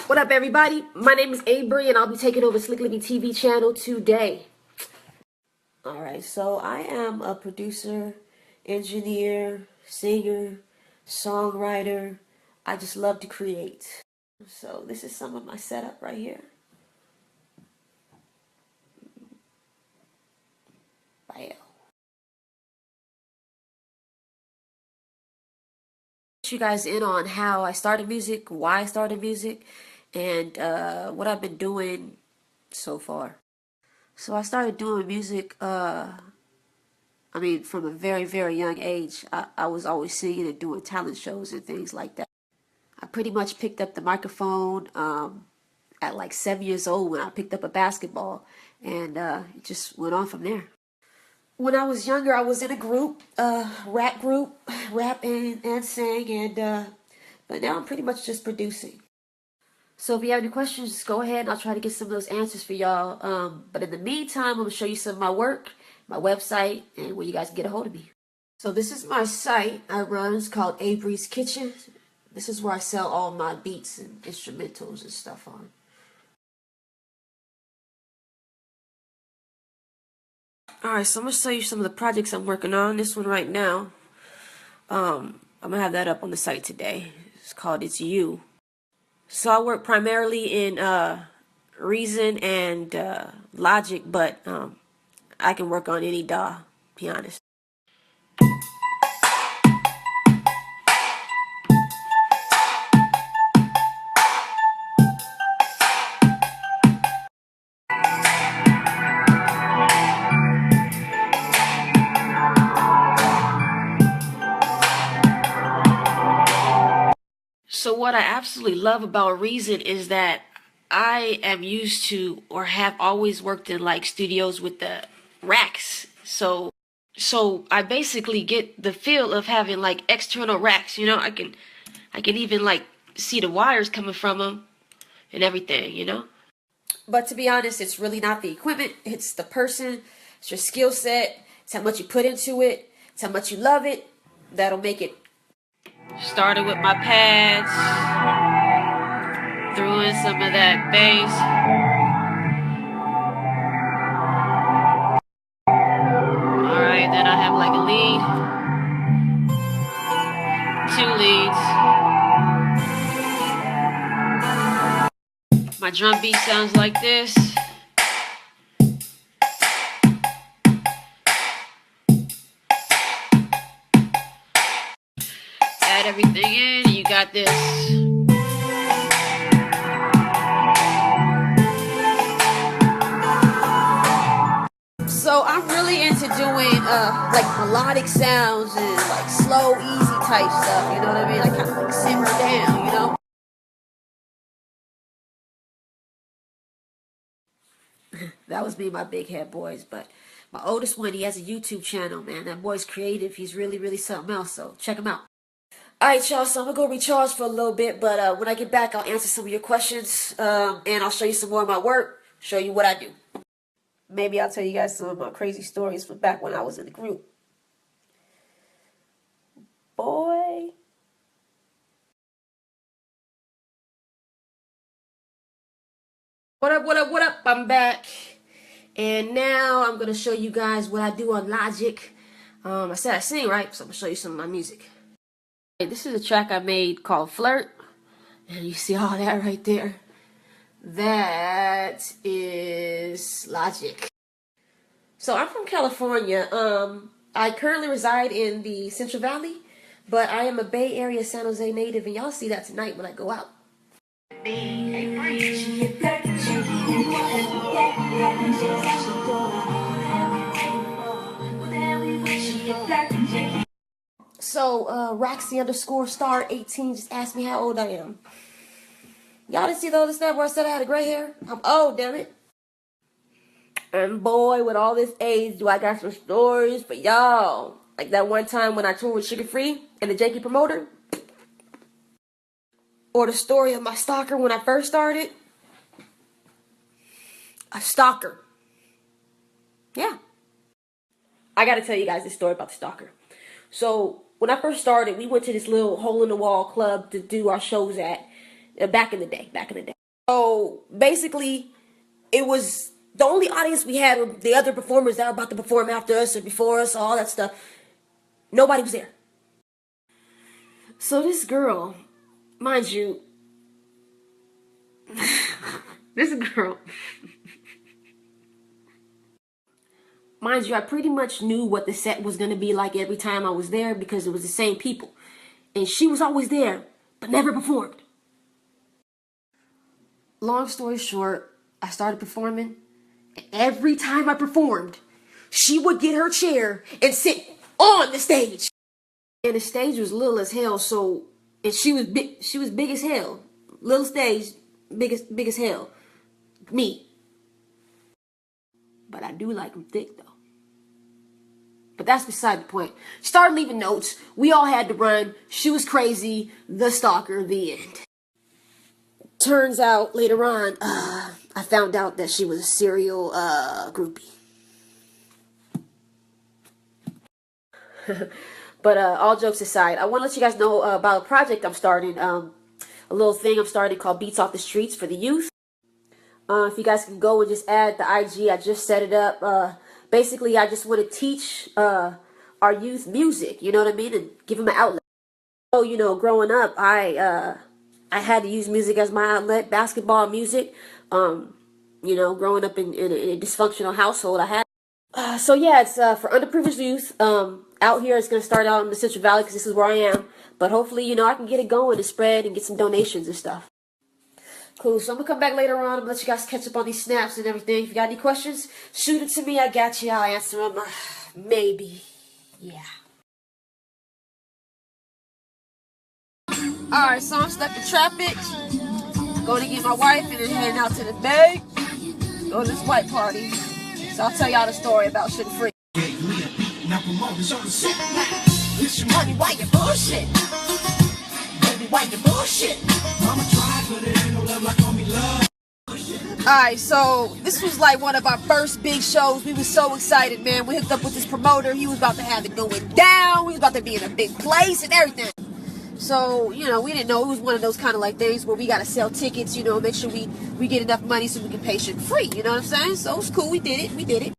What up, everybody? My name is Abri, and I'll be taking over SlickLivigTV channel today. Alright, so I am a producer, engineer, singer, songwriter. I just love to create. So this is some of my setup right here. Bam. You guys in on how I started music, why I started music, and what I've been doing so far. So I started doing music, from a very, very young age. I was always singing and doing talent shows and things like that. I pretty much picked up the microphone at like 7 years old when I picked up a basketball, and it just went on from there. When I was younger, I was in a group, rap group, rap and sang, and but now I'm pretty much just producing. So if you have any questions, just go ahead and I'll try to get some of those answers for y'all. But in the meantime, I'm going to show you some of my work, my website, and where you guys can get a hold of me. So this is my site I run. It's called Abri's Kitchen. This is where I sell all my beats and instrumentals and stuff on. Alright, so I'm going to show you some of the projects I'm working on. This one right now, I'm going to have that up on the site today. It's called It's You. So I work primarily in Reason and Logic, but I can work on any DAW, be honest. So what I absolutely love about Reason is that I am used to or have always worked in like studios with the racks. So I basically get the feel of having like external racks, you know. I can even like see the wires coming from them and everything, you know. But to be honest, it's really not the equipment, it's the person, it's your skill set, it's how much you put into it, it's how much you love it, that'll make it. Started with my pads, threw in some of that bass. Alright, then I have like a lead, 2 leads. My drum beat sounds like this. Add everything in, and you got this. So I'm really into doing like melodic sounds and like slow, easy type stuff, you know what I mean? I kind of like simmer down, you know? That was me, my big head boys. But my oldest one, he has a YouTube channel, man. That boy's creative. He's really, really something else, so check him out. Alright, y'all, so I'm going to go recharge for a little bit, but when I get back, I'll answer some of your questions, and I'll show you some more of my work, show you what I do. Maybe I'll tell you guys some of my crazy stories from back when I was in the group. Boy. What up, what up, what up? I'm back. And now I'm going to show you guys what I do on Logic. I said I sing, right? So I'm going to show you some of my music. This is a track I made called Flirt. And you see all that right there? That is Logic. So I'm from California. I currently reside in the Central Valley, but I am a Bay Area San Jose native, and y'all see that tonight when I go out. So, Roxy_star18 just asked me how old I am. Y'all didn't see the other stuff where I said I had a gray hair? I'm old, damn it. And boy, with all this age, do I got some stories for y'all. Like that one time when I toured with Sugar Free and the Jakey promoter. Or the story of my stalker when I first started. A stalker. Yeah. I gotta tell you guys this story about the stalker. So, when I first started, we went to this little hole-in-the-wall club to do our shows at, back in the day. So basically, it was the only audience we had were the other performers that were about to perform after us or before us, all that stuff. Nobody was there. So this girl, mind you, this girl, mind you, I pretty much knew what the set was going to be like every time I was there because it was the same people. And she was always there, but never performed. Long story short, I started performing. And every time I performed, she would get her chair and sit on the stage. And the stage was little as hell, so, and she was big as hell. Little stage, big as hell. Me. But I do like them thick, though. But that's beside the point. Started leaving notes. We all had to run. She was crazy. The stalker. The end. Turns out later on, I found out that she was a serial groupie. But all jokes aside, I want to let you guys know about a project I'm starting. A little thing I'm starting called Beats Off the Streets for the youth. If you guys can go and just add the IG, I just set it up. Basically, I just want to teach our youth music, you know what I mean, and give them an outlet. So, you know, growing up, I had to use music as my outlet, basketball, music. You know, growing up in a dysfunctional household, I had. So yeah, it's for underprivileged youth. Out here, it's going to start out in the Central Valley because this is where I am. But hopefully, you know, I can get it going and spread and get some donations and stuff. Cool, so I'm going to come back later on. I'm going to let you guys catch up on these snaps and everything. If you got any questions, shoot it to me. I got you. I'll answer them. Maybe. Yeah. Alright, so I'm stuck in traffic. Going to get my wife and then heading out to the bay. Go to this white party. So I'll tell y'all the story about Sugar Free. It's your money, why you bullshit? Baby, why you bullshit? Mama tried, but it ain't no love like on me love. Alright, so this was like one of our first big shows. We were so excited, man. We hooked up with this promoter. He was about to have it going down. We was about to be in a big place and everything. So, you know, we didn't know. It was one of those kind of like things where we got to sell tickets, you know, make sure we get enough money so we can pay Sugar Free. You know what I'm saying? So it was cool. We did it. We did it.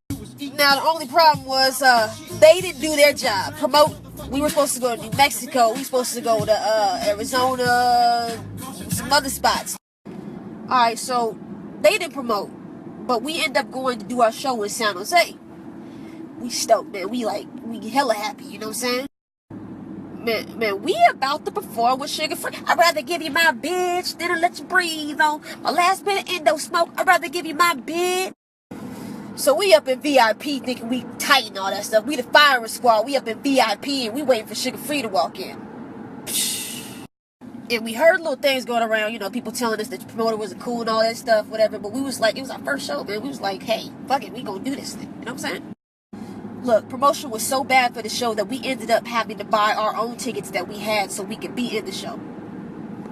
Now, the only problem was they didn't do their job. Promote. We were supposed to go to New Mexico. We were supposed to go to Arizona, some other spots. Alright, so they didn't promote. But we ended up going to do our show in San Jose. We stoked, man. We hella happy, you know what I'm saying? Man, we about to perform with Sugar Free. I'd rather give you my bitch than to let you breathe on my last bit of endo smoke. I'd rather give you my bitch. So we up in VIP thinking we tight and all that stuff. We the firing squad. We up in VIP and we waiting for Sugar Free to walk in. And we heard little things going around, you know, people telling us that the promoter wasn't cool and all that stuff, whatever. But we was like, it was our first show, man. We was like, hey, fuck it, we gonna do this thing. You know what I'm saying? Look, promotion was so bad for the show that we ended up having to buy our own tickets that we had so we could be in the show.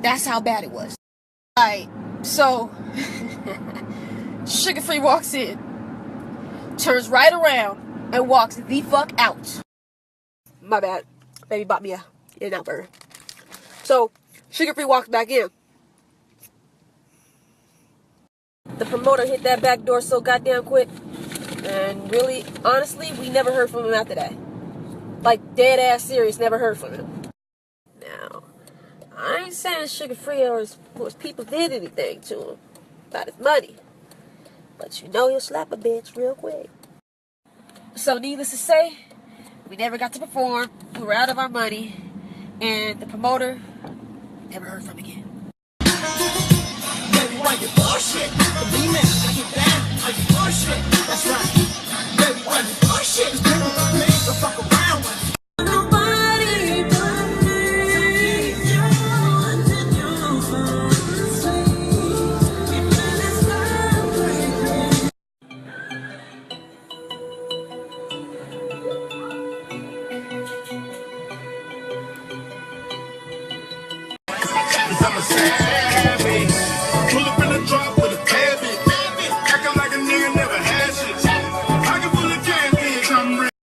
That's how bad it was. Alright, so Sugar Free walks in, turns right around, and walks the fuck out. My bad. Baby bought me a In-N-Out burger. So, Sugar Free walks back in. The promoter hit that back door so goddamn quick. And really, honestly, we never heard from him after that. Like, dead ass serious, never heard from him. Now, I ain't saying Sugar Free or his people did anything to him about his money. But you know he'll slap a bitch real quick. So, needless to say, we never got to perform. We were out of our money. And the promoter never heard from again. Baby, why you bullshit? Be man, I get down. Why you bullshit? That's right. Baby, why you bullshit? It's people like me, don't fuck around with me. Nobody but me. I'm a sad